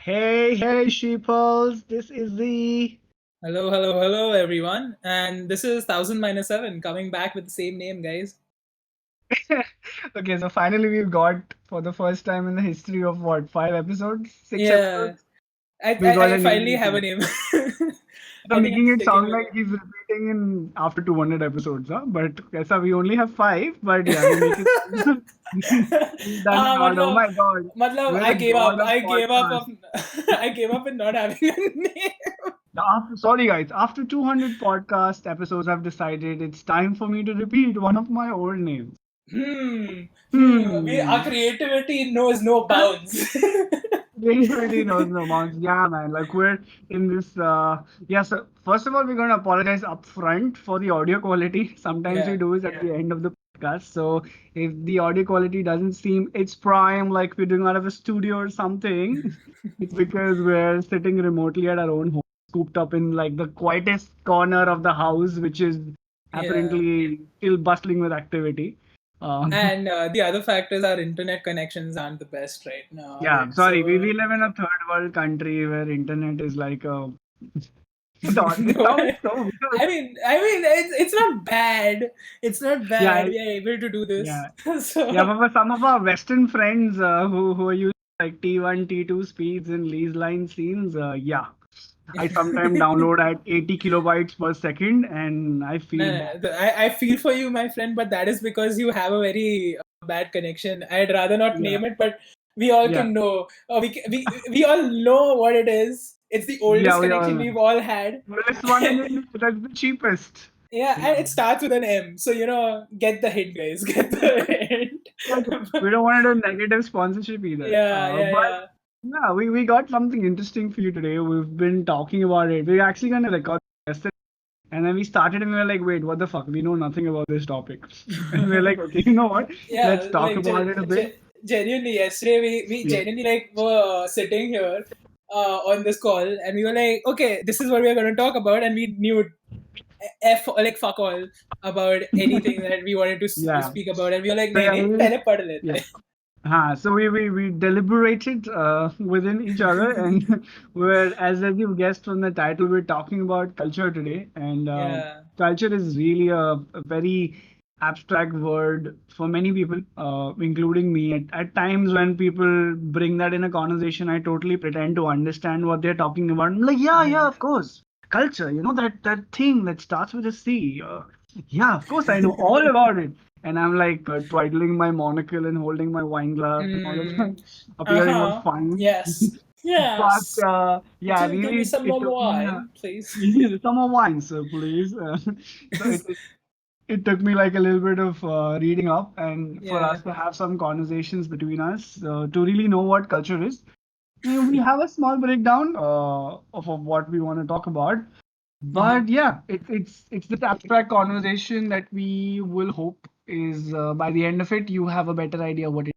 Hey, Sheeples, this is the. Hello, everyone. And this is 1000 minus 7 coming back with the same name, guys. Okay, so finally we've got, for the first time in the history of what, 5 episodes? Six Yeah, episodes? I, We got I, I a finally name. have a name. So I think I'm making it sticking sound with like he's repeating in after 200 episodes, huh? But Kaisa, we only have five, but yeah, we make it. We've done a lot. Oh matlab, my God. matlab, We're I the gave up. god of I gave up podcasts. of I gave up in not having a name. Sorry, guys. After 200 podcast episodes, I've decided it's time for me to repeat one of my old names. Hmm. Our Hmm. creativity knows no bounds. Creativity knows no bounds. Yeah, man. Like we're in this. Yeah. So first of all, we're gonna apologize upfront for the audio quality. Sometimes we Yeah. do it at the end of the podcast. So if the audio quality doesn't seem its prime, like we're doing out of a studio or something, it's because we're sitting remotely at our own home, scooped up in like the quietest corner of the house, which is Yeah. apparently still bustling with activity. Um, And the other factor is our internet connections aren't the best right now, Yeah, right? sorry. We, So we live in a third world country where internet is like a. God, this sounds so weird. I mean, it's not bad. It's not Yeah, bad. We are able to do this. yeah, yeah. So But for some of our Western friends who are using like T1, T2 speeds in lease line scenes, yeah, I sometimes download at 80 kilobytes per second, and I no, feel bad. no, I feel for you, my friend, but that is because you have a very bad connection. I'd rather not Yeah, name it, but we all yeah, can know. We all know what it is. It's the yeah. oldest We all connection know. we've all had. Well, this one in India, that's the cheapest. Yeah, and it starts with an M. So get the hint, guys. Get the hint. Like, we don't want to do negative sponsorship either. Yeah, yeah, But yeah. yeah, we got something interesting for you today. We've been talking about it. We're actually going to record yesterday. And then we started and we were like, wait, what the fuck? We know nothing about this topic. And we're like, okay, you know what? Let's Yeah, talk about it a bit. genuinely, yesterday we Yeah. genuinely were sitting here on this call and we were like, okay, this is what we're going to talk about, and we knew fuck all about anything that we wanted to Yeah. speak about, and we were like, So nahi yeah, nahi, pehle pad yeah. lete. So we deliberated within each other, and we're, as you've guessed from the title, we're talking about culture today. And Yeah, culture is really a very abstract word for many people, including me. At times, when people bring that in a conversation, I totally pretend to understand what they're talking about. I'm like, yeah, mm. of course, culture. You know that thing that starts with a C. Yeah, of course, I know all about it. And I'm like twiddling my monocle and holding my wine glass and all of Mm. that, appearing all Uh-huh. fun. Yes, But yes. yeah, Give me really, some it more took me wine, please. some more wine, sir, please. So it took me like a little bit of reading up and for Yeah. us to have some conversations between us to really know what culture is. We have a small breakdown of what we want to talk about. Hmm. But yeah, it's this abstract conversation that we will hope is by the end of it you have a better idea what it.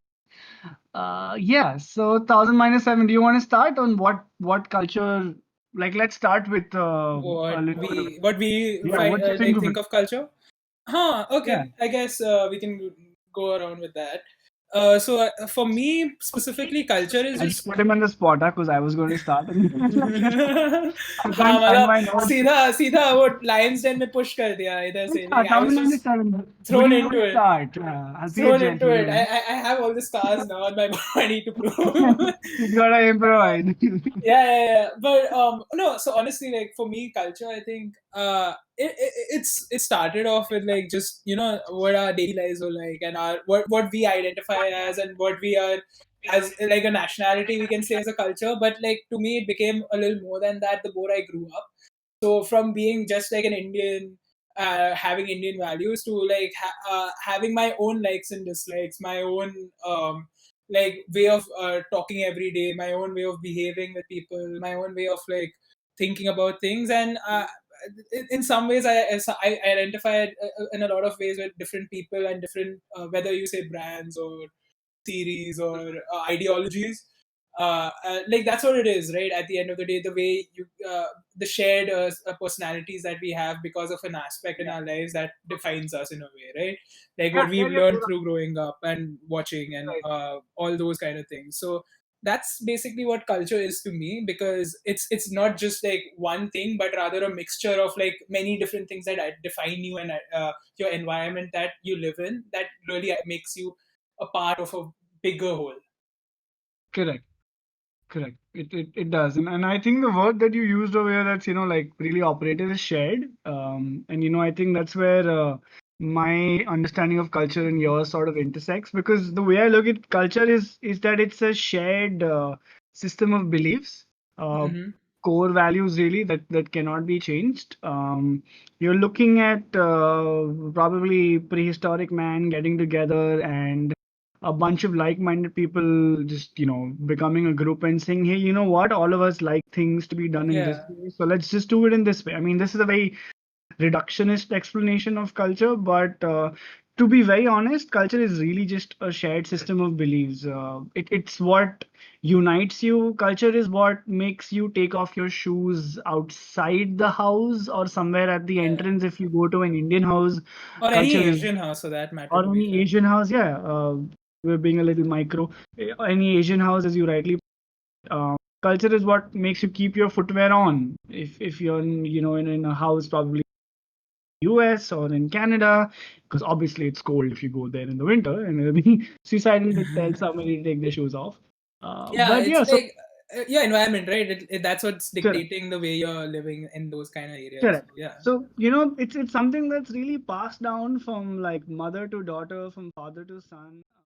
Yeah. So 1000 minus 7. Do you want to start on what culture? Like, let's start with a what little bit of it. we what we Yeah. find What do you think of think it? of culture. Huh, Yeah. okay, I guess we can go around with that. For me specifically, culture is I just just put him on the spot because I was going to start and I हाँ can't find मतलब my notes. सीधा सीधा वो Lions Dane में push कर दिया इधर से, Yeah, like I was thousand minus just seven. Would thrown you into want to it. start? I'll be a Thrown into it. gentleman. I have all the scars now on my body to prove. You gotta improvise. Yeah. But no. So honestly, like for me, culture, I think it started off with like just what our daily lives were like, and our what we identify as, and what we are as like a nationality, we can say, as a culture. But like to me, it became a little more than that the more I grew up. So from being just like an Indian, having Indian values, to like having my own likes and dislikes, my own like way of talking every day, my own way of behaving with people, my own way of like thinking about things. And in some ways I identify it in a lot of ways with different people and different whether you say brands or theories or ideologies. Like that's what it is, right? At the end of the day, the way the shared personalities that we have because of an aspect in Yeah. our lives that defines us in a way, right? Like Yeah, what yeah, we've yeah, learned you're through growing up and watching and right. all those kind of things. So that's basically what culture is to me, because it's not just like one thing, but rather a mixture of like many different things that define you, and your environment that you live in, that really makes you a part of a bigger whole. Correct. Correct. It does. And I think the word that you used over here that's, like really operative is shared. And, I think that's where my understanding of culture and yours sort of intersects, because the way I look at culture is that it's a shared system of beliefs, uh, Hmm. core values really that cannot be changed. You're looking at probably prehistoric man getting together and a bunch of like-minded people just becoming a group and saying, hey, you know what, all of us like things to be done in this Yeah. way, so let's just do it in this way. I mean, this is a very reductionist explanation of culture, but to be very honest, culture is really just a shared system of beliefs. It's what unites you. Culture is what makes you take off your shoes outside the house or somewhere at the Yeah. entrance. If you go to an Indian house, Or any culture is, Asian house for that matter, or to be any fair. Asian house, yeah. We're being a little micro. Any Asian house, as you rightly, culture is what makes you keep your footwear on. If you're in a house, probably US or in Canada, because obviously it's cold if you go there in the winter, and it'll be suicidal to tell somebody to take their shoes off. Yeah, But it's yeah, so like your environment, right? That's what's correct, dictating the way you're living in those kind of areas. So, correct. yeah. So it's something that's really passed down from like mother to daughter, from father to son.